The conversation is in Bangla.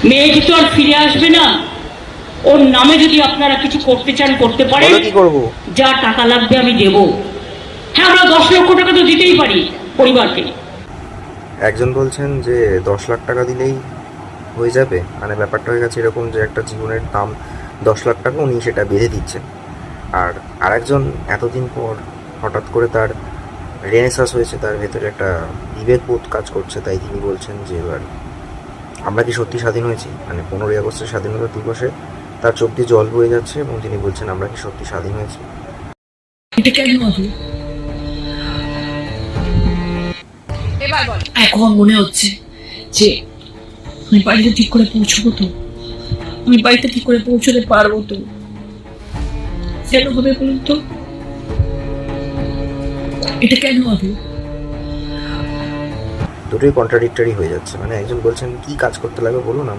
মেয়েটি তো আর ফিরে আসবে না। ওর নামে যদি আপনারা কিছু করতে চান করতে পারেন। কি করব? যা টাকা লাগবে আমি দেব। হ্যাঁ, আমরা 10 লক্ষ টাকা তো দিতেই পারি পরিবারকে। একজন বলছেন যে 10 লাখ টাকা দিলেই হয়ে যাবে, মানে ব্যাপারটা হয়ে গেছে এরকম যে একটা জীবনের দাম 10 লাখ টাকা, উনি সেটা বেঁধে দিচ্ছেন। আর আরেকজন এতদিন পর হঠাৎ করে তার রেনেসাস হয়েছে, তার ভেতরে একটা বিবেকবোধ কাজ করছে, তাই তিনি বলছেন যে এবার আমরা কি সত্যি স্বাধীন হয়েছি, মানে 15ই আগস্টের স্বাধীনতা দিবসে তার চোখ দিয়ে জল বয়ে যাচ্ছে এবং তিনি বলছেন আমরা কি সত্যি স্বাধীন হয়েছি। এটা কেন হবে? এবার বল। এখন মনে হচ্ছে যে আমি বাড়িতে ঠিক করে পৌঁছবো তো, আমি বাড়িতে ঠিক করে পৌঁছতে পারবো তো। কেন হবে বলুন তো? এটা কেন হবে? দুটোই কন্ট্রাডিক্টরি হয়ে যাচ্ছে, মানে একজন বলছেন কি কাজ করতে লাগবে বলুন,